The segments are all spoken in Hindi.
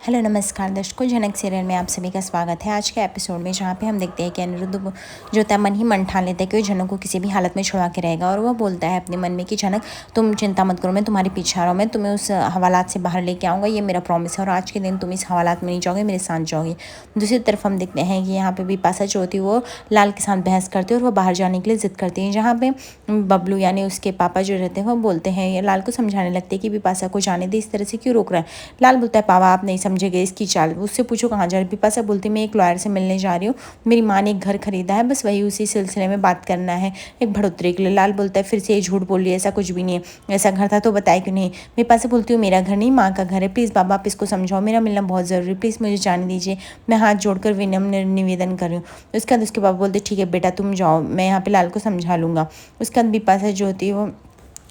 हेलो नमस्कार दर्शकों, झनक सीरियल में आप सभी का स्वागत है। आज के एपिसोड में जहाँ पे हम देखते हैं कि अनिरुद्ध जो होता है मन ही मन ठान लेता है कि वो झनक को किसी भी हालत में छुड़ा के रहेगा और वह बोलता है अपने मन में कि झनक तुम चिंता मत करो, मैं तुम्हारे पीछे आ रहा हूँ, मैं तुम्हें उस हवालात से बाहर लेके आऊँगा, ये मेरा प्रॉमिस है और आज के दिन तुम इस हवालात में नहीं जाओगे, मेरे साथ जाओगे। दूसरी तरफ हम देखते हैं कि यहाँ पे बिपाशा जो होती है वो लाल के साथ बहस करती है और वह बाहर जाने के लिए जिद करती है। जहाँ पे बबलू यानी उसके पापा जो रहते हैं वह बोलते हैं, लाल को समझाने लगते हैं कि बिपाशा को जाने दे, इस तरह से क्यों रोक रहा है। लाल बोलता है पापा आप नहीं समझेंगे इसकी चाल, उससे पूछो कहाँ जा रही। बिपाशा बोलती मैं एक लॉयर से मिलने जा रही हूँ, मेरी माँ ने एक घर खरीदा है, बस वही उसी सिलसिले में बात करना है एक बढ़ोतरी के लिए। लाल बोलता है फिर से ये झूठ बोल रही है, ऐसा कुछ भी नहीं है, ऐसा घर था तो बताए क्यों नहीं। बिपाशा बोलती हूँ मेरा घर नहीं माँ का घर है, प्लीज़ बाबा आप इसको समझाओ, मेरा मिलना बहुत ज़रूरी, प्लीज़ मुझे जाने दीजिए, मैं हाथ जोड़कर विनम्र निवेदन कर रही हूँ। उसके बाद उसके बाबा बोलते ठीक है बेटा तुम जाओ, मैं यहाँ पे लाल को समझा लूँगा। उसके बाद बिपाशा जो होती है वो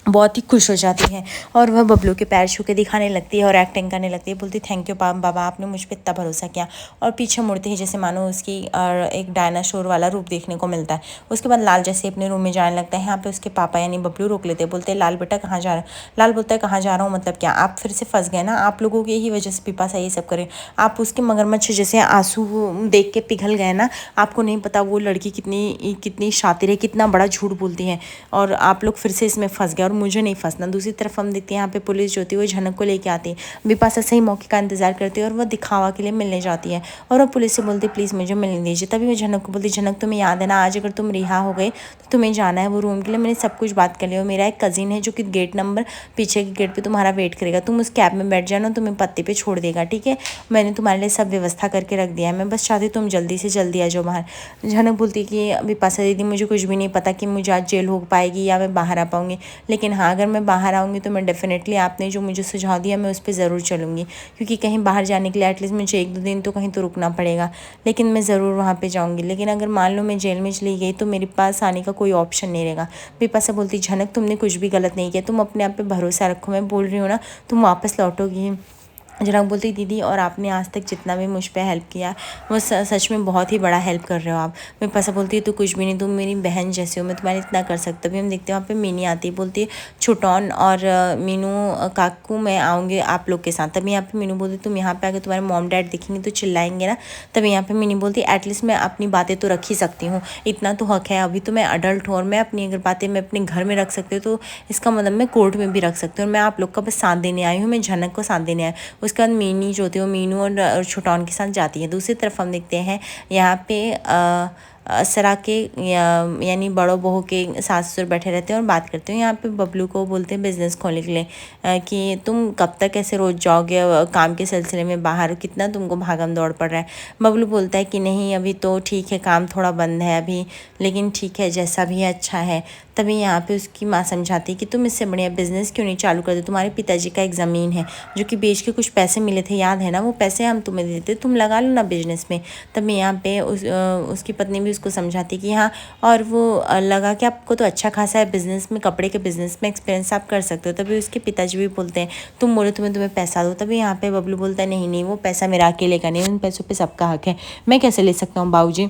बहुत ही खुश हो जाती है और वह बबलू के पैर छू के दिखाने लगती है और एक्टिंग करने लगती है, बोलती थैंक यू बाबा आपने मुझ पर इतना भरोसा किया। और पीछे मुड़ते ही जैसे मानो उसकी एक डायनासोर वाला रूप देखने को मिलता है। उसके बाद लाल जैसे अपने रूम में जाने लगता है। यहाँ पे उसके पापा यानी बबलू रोक लेते हैं, बोलते हैं लाल बेटा कहाँ जा रहा है। लाल बोलता है कहाँ जा रहा हूँ मतलब क्या, आप फिर से फंस गए ना, आप लोगों की ही वजह से बिपाशा ये सब करे, आप उसके मगरमच्छ जैसे आंसू देख के पिघल गए ना, आपको नहीं पता वो लड़की कितनी कितनी शातिर है, कितना बड़ा झूठ बोलती है और आप लोग फिर से इसमें फंस गए और मुझे नहीं फंसना। दूसरी तरफ हम देखते हैं यहाँ पे पुलिस जो होती है वो झनक को लेके आती है। बिपाशा सही मौके का इंतजार करती है और वह दिखावा के लिए मिलने जाती है और वह पुलिस से बोलती है प्लीज़ मुझे मिलने दीजिए। तभी वो झनक को बोलती झनक तुम्हें याद है ना, आज अगर तुम रिहा हो गए तो तुम्हें जाना है वो रूम के लिए, मैंने सब कुछ बात कर लिया। मेरा एक कजिन है जो कि गेट नंबर पीछे के गेट पर तुम्हारा वेट करेगा, तुम उस कैब में बैठ जाना, तुम्हें पत्ते पर छोड़ देगा, ठीक है, मैंने तुम्हारे लिए सब व्यवस्था करके रख दिया है, मैं बस चाहती तुम जल्दी से जल्दी आ जाओ बाहर। झनक बोलती कि बिपाशा दीदी मुझे कुछ भी नहीं पता कि मुझे आज जेल हो पाएगी या मैं बाहर आ पाऊँगी, लेकिन हाँ अगर मैं बाहर आऊँगी तो मैं डेफिनेटली आपने जो मुझे सुझाव दिया मैं उस पर ज़रूर चलूँगी, क्योंकि कहीं बाहर जाने के लिए एटलीस्ट मुझे 1-2 दिन तो कहीं तो रुकना पड़ेगा, लेकिन मैं ज़रूर वहाँ पे जाऊँगी। लेकिन अगर मान लो मैं जेल में चली गई तो मेरे पास आने का कोई ऑप्शन नहीं रहेगा। बिपाशा बोलती झनक तुमने कुछ भी गलत नहीं किया, तुम अपने आप पे भरोसा रखो, मैं बोल रही हूँ ना तुम वापस लौटोगी। जनक बोलती दीदी और आपने आज तक जितना भी मुझ पे हेल्प किया वो सच में बहुत ही बड़ा हेल्प कर रहे हो आप। बिपाशा बोलती है तो कुछ भी नहीं, तुम मेरी बहन जैसे हो, मैं तुम्हारे इतना कर सकता हूँ। हम देखते हैं वहाँ पे मिनी आती है, बोलती है छुटौन और मीनू काकू मैं आऊँगी आप लोग के साथ। तभी यहाँ पे मीनू बोलती तुम यहाँ पे आकर तुम्हारे मॉम डैड दिखेंगे तो चिल्लाएंगे ना। तभी यहाँ पे मिनी बोलती एटलीस्ट मैं अपनी बातें तो रख ही सकती हूँ, इतना तो हक है, अभी तो मैं अडल्ट हूँ और मैं अपनी अगर बातें मैं अपने घर में रख सकती हूँ तो इसका मतलब मैं कोर्ट में भी रख सकती हूँ और मैं आप लोग का बस साथ देने आई हूँ, मैं झनक को साथ देने आई। उसके बाद मीनी जो होती है वो मीनू और छुटौन के साथ जाती है। दूसरी तरफ हम देखते हैं यहाँ पे सरा के यानी बड़ों बहू के सास ससुर बैठे रहते हैं और बात करते हैं। यहाँ पे बबलू को बोलते हैं बिज़नेस खोलने के लिए कि तुम कब तक ऐसे रोज़ जाओगे काम के सिलसिले में बाहर, कितना तुमको भागम दौड़ पड़ रहा है। बबलू बोलता है कि नहीं अभी तो ठीक है, काम थोड़ा बंद है अभी, लेकिन ठीक है जैसा भी है अच्छा है। तभी यहाँ पे उसकी माँ समझाती है कि तुम इससे बढ़िया बिज़नेस क्यों नहीं चालू कर दो, तुम्हारे पिताजी का एक ज़मीन है जो कि बेच के कुछ पैसे मिले थे याद है ना, वो पैसे हम तुम्हें देते, तुम लगा लो ना बिजनेस में। तभी यहाँ पे उसकी पत्नी भी उसको समझाती कि हाँ, और वो लगा कि आपको तो अच्छा खासा है बिज़नेस में, कपड़े के बिज़नेस में एक्सपीरियंस आप कर सकते हो। तभी उसके पिताजी भी बोलते हैं तुम बोलो तुम्हें पैसा दो। तभी यहाँ पे बबलू बोलता है नहीं नहीं वो पैसा मेरा अकेले का नहीं, उन पैसों पे सबका हक है, मैं कैसे ले सकता हूँ बाबूजी।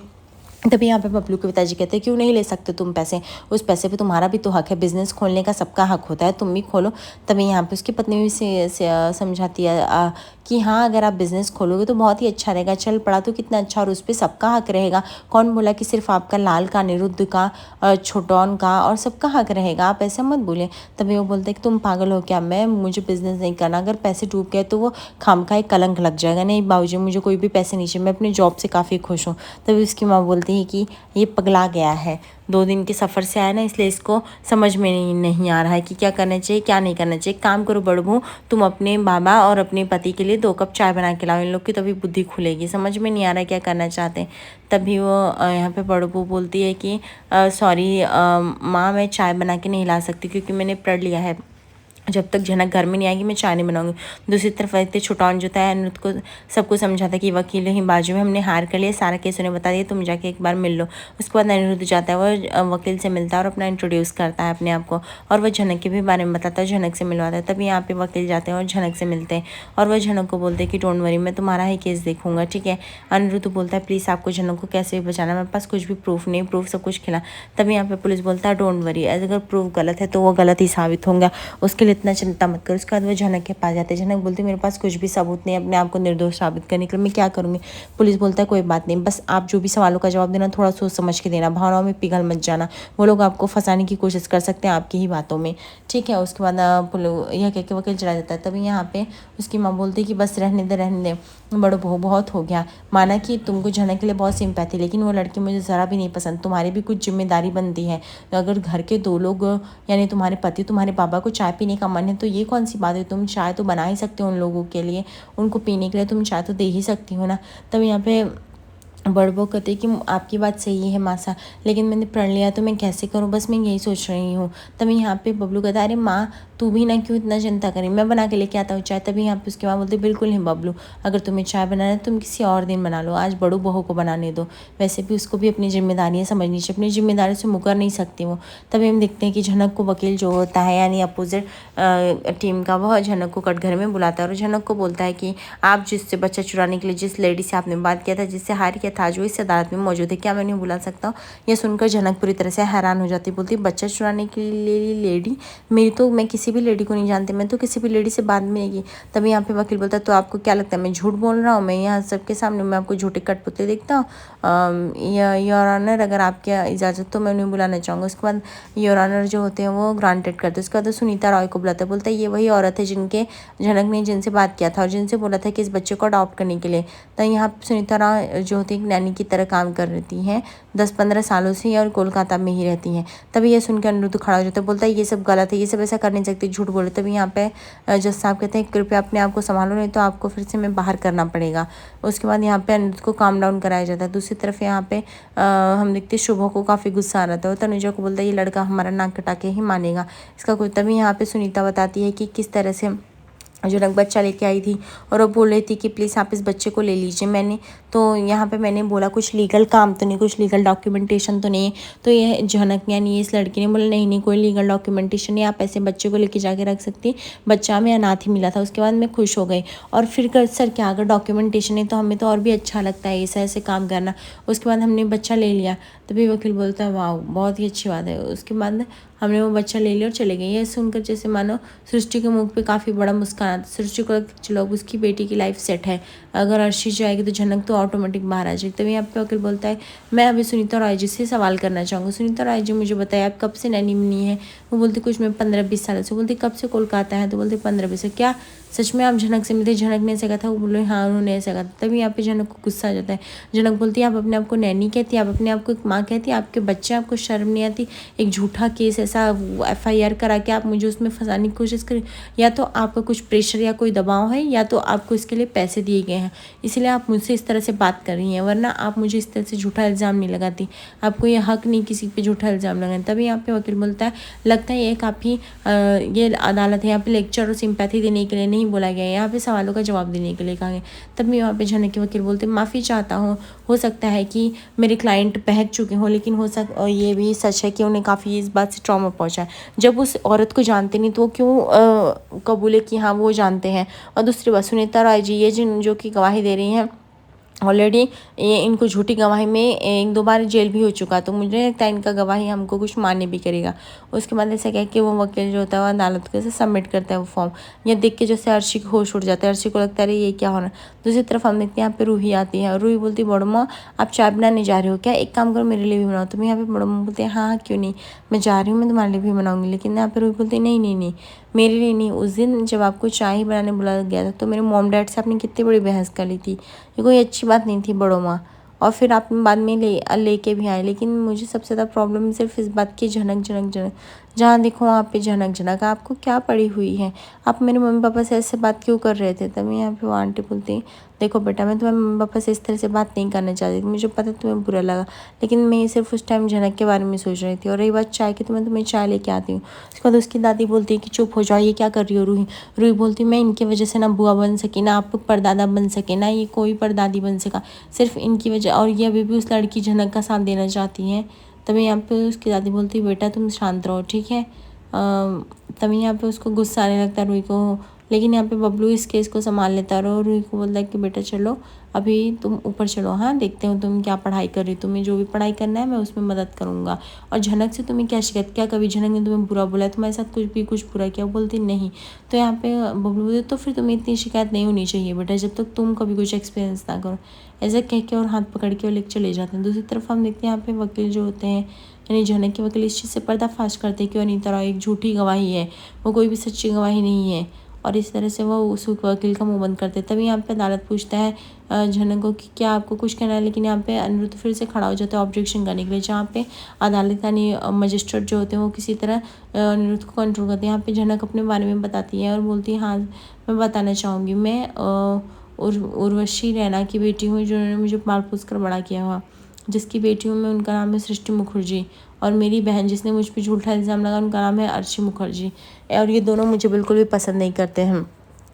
तभी यहाँ पे बबलू के पिताजी कहते हैं क्यों नहीं ले सकते तुम पैसे, उस पैसे पे तुम्हारा भी तो हक है, बिज़नेस खोलने का सबका हक होता है, तुम भी खोलो। तभी यहाँ पे उसकी पत्नी भी से समझाती है कि हाँ अगर आप बिज़नेस खोलोगे तो बहुत ही अच्छा रहेगा, चल पड़ा तो कितना अच्छा और उस पर सबका हक रहेगा। कौन बोला कि सिर्फ आपका, लाल का, अनिरुद्ध का, छोटौन का और सबका हक रहेगा, आप ऐसा मत बोलें। तभी वो बोलते हैं कि तुम पागल हो क्या, मुझे बिज़नेस नहीं करना, अगर पैसे डूब गए तो वो खाम का एक कलंक लग जाएगा। नहीं बाबूजी मुझे कोई भी पैसे नहीं चाहिए, मैं अपनी जॉब से काफ़ी खुश हूँ। तभी उसकी माँ बोलती है कि ये पगला गया है, 2 दिन के सफ़र से आया ना, इसलिए इसको समझ में नहीं आ रहा है कि क्या करना चाहिए क्या नहीं करना चाहिए। काम करो बड़ बहू, तुम अपने बाबा और अपने पति के लिए 2 कप चाय बना के लाओ, इन लोग की तभी बुद्धि खुलेगी, समझ में नहीं आ रहा है क्या करना चाहते हैं। तभी वो यहाँ पे बड़ बहू बोलती है कि सॉरी माँ मैं चाय बना के नहीं ला सकती क्योंकि मैंने पढ़ लिया है, जब तक झनक घर में नहीं आएगी मैं चाय नहीं बनाऊंगी। दूसरी तरफ रहते छुटौन जो था अनिरुद्ध को सबको समझाता कि वकील ही बाजू में हमने हार कर लिया, सारा केस उन्हें बता दिया, तुम जाके एक बार मिल लो। उसके बाद अनिरुद्ध जाता है, वह वकील से मिलता है और अपना इंट्रोड्यूस करता है अपने आप को और वह झनक के भी बारे में बताता है, झनक से मिलवाता है। तभी यहाँ पे वकील जाते हैं और झनक से मिलते हैं और वह झनक को बोलते हैं कि डोंट वरी मैं तुम्हारा ही केस देखूंगा, ठीक है। अनिरुद्ध बोलता है प्लीज़ आपको झनक को कैसे भी बचाना, मेरे पास कुछ भी प्रूफ नहीं, प्रूफ सब कुछ खिला। तभी यहाँ पे पुलिस बोलता है डोंट वरी, अगर प्रूफ गलत है तो वो गलत ही साबित होंगे, उसके लिए इतना चिंता मत करो। उसके बाद वो झनक के पास जाते हैं। झनक बोलती मेरे पास कुछ भी सबूत नहीं है अपने आप को निर्दोष साबित करने के लिए, मैं क्या करूँगी। पुलिस बोलता है कोई बात नहीं, बस आप जो भी सवालों का जवाब देना थोड़ा सोच समझ के देना, भावनाओं में पिघल मत जाना, वो लोग आपको फंसाने की कोशिश कर सकते हैं आपकी ही बातों में, ठीक है। उसके बाद यह कह के वकील चला जाता है। तभी यहाँ पे उसकी माँ बोलती है कि बस रहने दे बड़ो बहू, बहुत हो गया। माना कि तुमको झनक के लिए बहुत सिंपैथी, लेकिन वो लड़की मुझे ज़रा भी नहीं पसंद। तुम्हारी भी कुछ जिम्मेदारी बनती है। अगर घर के 2 लोग यानी तुम्हारे पति तुम्हारे बाबा को चाय पीने का मन है तो ये कौन सी बात है, तुम चाय तो बना ही सकते हो उन लोगों के लिए, उनको पीने के लिए तुम चाय तो दे ही सकती हो ना। तब यहाँ पे बड़बो कहते कि आपकी बात सही है मासा, लेकिन मैंने प्रण लिया तो मैं कैसे करूं, बस मैं यही सोच रही हूँ। तभी यहाँ पे बबलू कहता अरे माँ तू भी ना क्यों इतना चिंता करी, मैं बना के लेके आता हूँ चाय। तभी यहाँ पे उसकी माँ बोलती बिल्कुल नहीं बबलू, अगर तुम्हें चाय बनाना है तुम किसी और दिन बना लो, आज बड़ू बहू को बनाने दो। वैसे भी उसको भी अपनी जिम्मेदारियाँ समझनी चाहिए, अपनी जिम्मेदारी से मुकर नहीं सकती वो। तभी हम देखते हैं कि झनक को वकील जो होता है यानी अपोजिट टीम का, वह झनक को कटघरे में बुलाता है और झनक को बोलता है कि आप जिससे बच्चा चुराने के लिए जिस लेडी से आपने बात किया था, जिससे हार किया था, आज वो इस अदालत में मौजूद है, क्या मैं नहीं बुला सकता हूँ। यह सुनकर झनक पूरी तरह से हैरान हो जाती, बोलती बच्चा चुराने के लिए लेडी, मेरी तो मैं किसी भी लेडी को नहीं जानती, मैं तो किसी भी लेडी से बात नहीं की। तभी यहाँ पे वकील बोलता है तो आपको क्या लगता है मैं झूठ बोल रहा हूँ, मैं यहाँ सबके सामने मैं आपको झूठे कठपुतले देखता हूँ। योर ऑनर अगर आपकी इजाज़त तो मैं उन्हें बुलाना चाहूँगा। उसके बाद योर ऑनर जो होते हैं वो ग्रांटेड करते हैं। उसके बाद सुनीता रॉय को बुलाता है, बोलता है ये वही औरत है जिनके झनक ने जिनसे बात किया था और जिनसे बोला था कि इस बच्चे को अडॉप्ट करने के लिए। तो यहाँ सुनीता रॉय जो होती है एक नैनी की तरह काम कर रही हैं 10-15 सालों से और कोलकाता में ही रहती हैं। तभी यह सुनकर अनिरुद्ध खड़ा हो जाता है, बोलता है ये सब गलत है, ये सब ऐसा कर नहीं सकती, झूठ बोले। तभी यहाँ पे जज साहब कहते हैं कृपया अपने आप को संभालो, नहीं तो आपको फिर से मैं बाहर करना पड़ेगा। उसके बाद यहाँ पे अनिरुद्ध को काम डाउन कराया जाता है। दूसरी तरफ यहाँ पे हम देखते हैं शुभ को काफ़ी गुस्सा आ रहा था, वो तनुजा को बोलता है ये लड़का हमारा नाक कटा के ही मानेगा इसका कोई। तभी यहाँ पे सुनीता बताती है कि किस तरह से झनक बच्चा लेके आई थी और वो बोल रही थी कि प्लीज़ आप इस बच्चे को ले लीजिए। मैंने तो यहाँ पे मैंने बोला कुछ लीगल काम तो नहीं, कुछ लीगल डॉक्यूमेंटेशन तो नहीं है। तो ये झनक यानी इस लड़की ने बोला नहीं नहीं कोई लीगल डॉक्यूमेंटेशन नहीं, आप ऐसे बच्चे को लेके जाके रख सकती, बच्चा हमें अनाथ ही मिला था। उसके बाद मैं खुश हो गई और फिर कर सर क्या अगर डॉक्यूमेंटेशन है तो हमें तो और भी अच्छा लगता है ऐसा ऐसे काम करना। उसके बाद हमने बच्चा ले लिया। तभी वकील बोलता है वाह बहुत ही अच्छी बात है। उसके बाद हमने वो बच्चा ले लिया और चले गए। ये सुनकर जैसे मानो सृष्टि के मुंह पे काफ़ी बड़ा मुस्कान आता। सृष्टि को चलो उसकी बेटी की लाइफ सेट है, अगर अर्शी जाएगी तो झनक तो ऑटोमेटिक बाहर आ जाएगी। तभी यहाँ पे वकील बोलता है मैं अभी सुनीता रॉय जी से सवाल करना चाहूँगा। सुनीता रॉय जी मुझे बताया आप कब से नैनी मुनी है। वो बोलती कुछ मैं 15-20 सालों से। बोलती कब से कोलकाता है, तो बोलते 15-20 से। क्या सच में आप झनक से मिलते? झनक ने ऐसा कहा था। वो बोले हाँ उन्होंने ऐसा कहा था। तभी यहाँ पे झनक को गुस्सा आ जाता है। झनक बोलती है आप अपने आप को नैनी कहती है, आप अपने आप को एक माँ कहती है, आपके बच्चे आपको शर्म नहीं आती, एक झूठा केस ऐसा FIR करा के आप मुझे उसमें फंसाने की कोशिश करें। या तो आपका कुछ प्रेशर या कोई दबाव है या तो आपको इसके लिए पैसे दिए गए हैं, इसलिए आप मुझसे इस तरह से बात कर रही हैं, वरना आप मुझे इस तरह से झूठा इल्ज़ाम नहीं लगाती। आपको ये हक नहीं किसी पे झूठा इल्ज़ाम लगाने। तभी यहाँ पे वकील बोलता है लगता है ये काफ़ी ये अदालत है, यहाँ पे लेक्चर और सिंपैथी देने के लिए नहीं बोला गया है, यहाँ पे सवालों का जवाब देने के लिए कहा गया। तभी यहाँ पे झनक के वकील बोलते माफ़ी चाहता हूँ, हो सकता है कि मेरे क्लाइंट बहक चुके हों, लेकिन और ये भी सच है कि उन्हें काफ़ी इस बात से ट्रॉमा पहुँचा है। जब उस औरत को जानते नहीं तो वो क्यों कबूले कि हाँ वो जानते हैं। और दूसरी बात सुनीता राय जी ये जो कि गवाही दे रही हैं ऑलरेडी ये इनको झूठी गवाही में 1-2 बार जेल भी हो चुका, तो मुझे लगता है इनका गवाही हमको कुछ मान्य भी करेगा। उसके बाद ऐसा कह के वो वकील जो होता है वो अदालत के से सबमिट करता है वो फॉर्म। यह देख के जैसे अर्शी को होश उड़ जाता है, अर्शी को लगता है ये क्या होना। दूसरी तरफ हम देखते हैं यहाँ पे रूही आती है और रूही बोलती बड़ो माँ आप चाय बनाने जा रहे हो क्या, एक काम करो मेरे लिए भी बनाओ। तो मैं यहाँ पे बड़ो माँ बोलते हैं हाँ क्यों नहीं, मैं जा रही हूँ, मैं तुम्हारे लिए भी बनाऊँगी। लेकिन यहाँ पे रूही बोलती नहीं नहीं नहीं मेरे लिए नहीं। उस दिन जब आपको चाय बनाने बुलाया गया था तो मेरे मॉम डैड से आपने कितनी बड़ी बहस कर ली थी, ये कोई अच्छी बात नहीं थी बड़ो माँ। और फिर आप बाद में लेके भी आए। लेकिन मुझे सबसे ज़्यादा प्रॉब्लम सिर्फ इस बात की झनक झनक झनक, जहाँ देखो वहाँ पे झनक झनक, आपको क्या पड़ी हुई है, आप मेरे मम्मी पापा से ऐसे बात क्यों कर रहे थे। तभी यहाँ पे वो आंटी बोलती देखो बेटा मैं तुम्हारे मम्मी पापा से इस तरह से बात नहीं करना चाहती थी, मुझे पता तुम्हें बुरा लगा, लेकिन मैं सिर्फ उस टाइम झनक के बारे में सोच रही थी। और रही बात चाय की तो मैं तुम्हें चाय लेके आती हूँ। उसके बाद उसकी दादी बोलती है कि चुप हो जाओ, ये क्या कर रही हो रूही। रूही बोलती मैं इनकी वजह से ना बुआ बन सकी, ना आप लोग परदादा बन सके, ना ये कोई परदादी बन सका, सिर्फ इनकी वजह। और ये अभी भी उस लड़की झनक का साथ देना चाहती हैं। तभी यहाँ पे उसकी दादी बोलती बेटा तुम शांत रहो ठीक है। तभी यहाँ पे उसको गुस्सा आने लगता है रूही को, लेकिन यहाँ पे बबलू इस केस को संभाल लेता है और रूही को बोलता है कि बेटा चलो अभी तुम ऊपर चलो, हाँ देखते हो तुम क्या पढ़ाई कर रही हो, तुम्हें जो भी पढ़ाई करना है मैं उसमें मदद करूँगा। और झनक से तुम्हें क्या शिकायत, क्या कभी झनक ने तुम्हें बुरा बोला है, तुम्हारे साथ कुछ बुरा किया? वो बोलती नहीं। तो यहाँ पे बबलू बोलते तो फिर तुम्हें इतनी शिकायत नहीं होनी चाहिए बेटा, जब तक तुम कभी कुछ एक्सपीरियंस ना करो। ऐसा कह के और हाथ पकड़ के वो लेके चले जाते हैं। दूसरी तरफ हम देखते हैं यहाँ पे वकील जो होते हैं यानी झनक के वकील इस चीज़ से पर्दाफाश करते हैं कि अनीता रॉय एक झूठी गवाही है, वो कोई भी सच्ची गवाही नहीं है। और इस तरह से वो उस वकील का मुंह बंद करते हैं। तभी यहाँ पे अदालत पूछता है झनक को कि क्या आपको कुछ कहना है, लेकिन यहाँ पे अनिरुद्ध फिर से खड़ा हो जाता है ऑब्जेक्शन करने के लिए, जहाँ पे अदालत यानी मजिस्ट्रेट जो होते हैं वो किसी तरह अनिरुद्ध को कंट्रोल करते हैं। यहाँ पे झनक अपने बारे में बताती है और बोलती है हाँ मैं बताना चाहूँगी, मैं उर्वशी रैना की बेटी हूँ जिन्होंने मुझे पाल पोस कर बड़ा किया हुआ, जिसकी बेटी हूँ मैं, उनका नाम है सृष्टि मुखर्जी। और मेरी बहन जिसने मुझ पर झूठा इल्ज़ाम लगा उनका नाम है अर्शी मुखर्जी। और ये दोनों मुझे बिल्कुल भी पसंद नहीं करते हैं।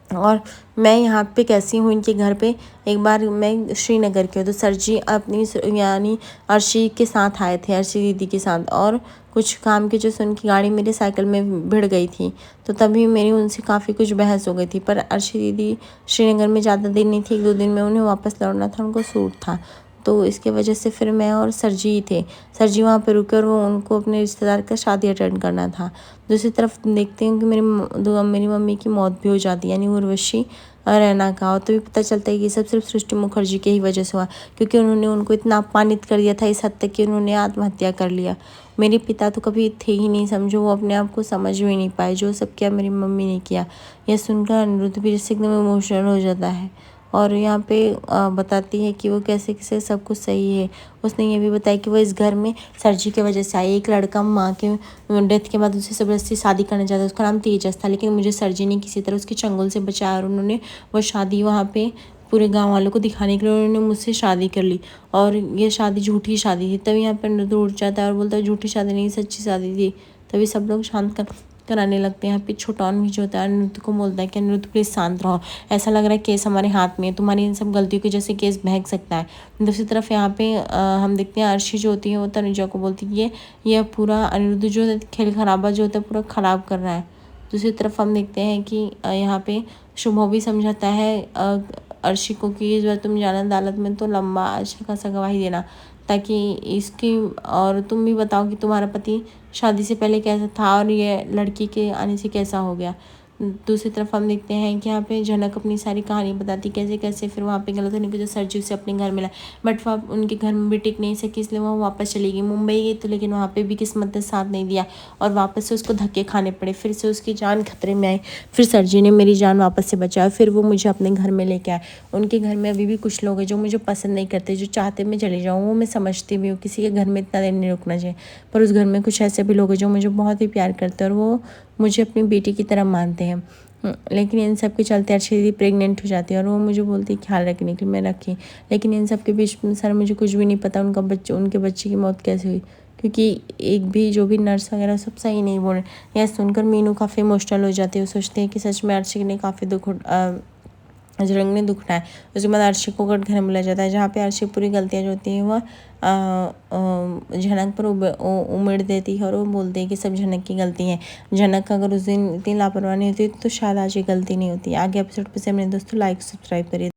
और मैं यहाँ पे कैसी हूँ इनके घर पे, एक बार मैं श्रीनगर की हूँ तो सर जी अपनी यानी अर्शी के साथ आए थे, अर्शी दीदी के साथ, और कुछ काम की जो से उनकी गाड़ी मेरी साइकिल में भिड़ गई थी, तो तभी मेरी उनसे काफ़ी कुछ बहस हो गई थी। पर अर्शी दीदी श्रीनगर में ज़्यादा दिन नहीं थी, 1-2 दिन में उन्हें वापस लौटना था, उनको सूट था, तो इसके वजह से फिर मैं और सर जी ही थे। सर जी वहाँ पे रुके और वो उनको अपने रिश्तेदार का शादी अटेंड करना था। दूसरी तरफ देखते हैं कि मेरी मम्मी की मौत भी हो जाती है यानी उर्वशी रैना का, और तभी पता चलता है कि सब सिर्फ सृष्टि मुखर्जी के ही वजह से हुआ, क्योंकि उन्होंने उनको इतना अपमानित कर दिया था इस हद तक कि उन्होंने आत्महत्या कर लिया। मेरे पिता तो कभी थे ही नहीं, समझो वो अपने आप को समझ भी नहीं पाए, जो सब किया मेरी मम्मी ने किया। यह सुनकर अनिरुद्ध भी जैसे एकदम इमोशनल हो जाता है और यहाँ पे बताती है कि वो कैसे कैसे सब कुछ सही है। उसने ये भी बताया कि वो इस घर में सरजी की वजह से आई। एक लड़का माँ के डेथ के बाद उसे ज़बरदस्ती शादी करना चाहता था, उसका नाम तेजस था, लेकिन मुझे सरजी ने किसी तरह उसके चंगुल से बचाया और उन्होंने वो शादी वहाँ पे पूरे गांव वालों को दिखाने के लिए उन्होंने मुझसे शादी कर ली, और ये शादी झूठी शादी थी। तभी यहाँ पर अनिरुद्ध उठ जाता है और बोलता है झूठी शादी नहीं, सच्ची शादी थी। तभी सब लोग शांत कराने लगते हैं। यहाँ पे छोटौन भी जो होता है अनिरुद्ध को बोलता है कि अनिरुद्ध प्लीज़ शांत रहो, ऐसा लग रहा है केस हमारे हाथ में है, तुम्हारी इन सब गलतियों की वजह से केस बहक सकता है। दूसरी तरफ यहाँ पे हम देखते हैं अर्शी जो होती है वो तनुजा को बोलती है कि ये पूरा अनिरुद्ध जो खेल खराबा जो होता है पूरा ख़राब कर रहा है। दूसरी तरफ हम देखते हैं कि यहाँ पे शुभ भी समझाता है अर्शी को कि इस बार तुम जाना अदालत में तो लंबा अच्छा खासा गवाही देना, ताकि इसकी, और तुम भी बताओ कि तुम्हारा पति शादी से पहले कैसा था और ये लड़की के आने से कैसा हो गया। दूसरी तरफ हम देखते हैं कि यहाँ पे झनक अपनी सारी कहानी बताती कैसे कैसे फिर वहाँ पे गलत होने की वजह से सरजी उसे अपने घर मिला, बट वह उनके घर में भी टिक नहीं सकी, इसलिए वह वापस चली गई। मुंबई गई तो लेकिन वहाँ पे भी किस्मत ने साथ नहीं दिया और वापस से उसको धक्के खाने पड़े, फिर से उसकी जान खतरे में आई। फिर सरजी ने मेरी जान वापस से बचाया, फिर वो मुझे अपने घर में लेके आए। उनके घर में अभी भी कुछ लोग हैं जो मुझे पसंद नहीं करते, जो चाहते मैं चले जाऊँ, वो मैं समझती भी हूँ, किसी के घर में इतना देर नहीं रुकना चाहिए, पर उस घर में कुछ ऐसे भी लोग हैं जो मुझे बहुत ही प्यार करते हैं और वो मुझे अपनी बेटी की तरह मानते हैं। लेकिन इन सब के चलते अर्शी दीदी प्रेग्नेंट हो जाती है और वो मुझे बोलती है ख्याल रखने के लिए, मैं रखी, लेकिन इन सब के बीच में सर मुझे कुछ भी नहीं पता उनके बच्चे की मौत कैसे हुई, क्योंकि एक भी जो भी नर्स वगैरह सब सही नहीं बोल रहे। यह सुनकर मीनू काफ़ी इमोशनल हो जाती है, वो सोचते हैं कि सच में अर्शी ने काफ़ी रंग ने दुख उठाया। उसके बाद अर्शी को कटघरे में ले जाता है, जहाँ पे अर्शी पूरी गलतियाँ जो होती हैं वह झनक पर उमेड़ देती है और वो बोलती है कि सब झनक की गलती है। झनक अगर उस दिन इतनी लापरवाही होती तो शायद आज ये गलती नहीं होती। आगे एपिसोड पे से अपने दोस्तों लाइक सब्सक्राइब करिए।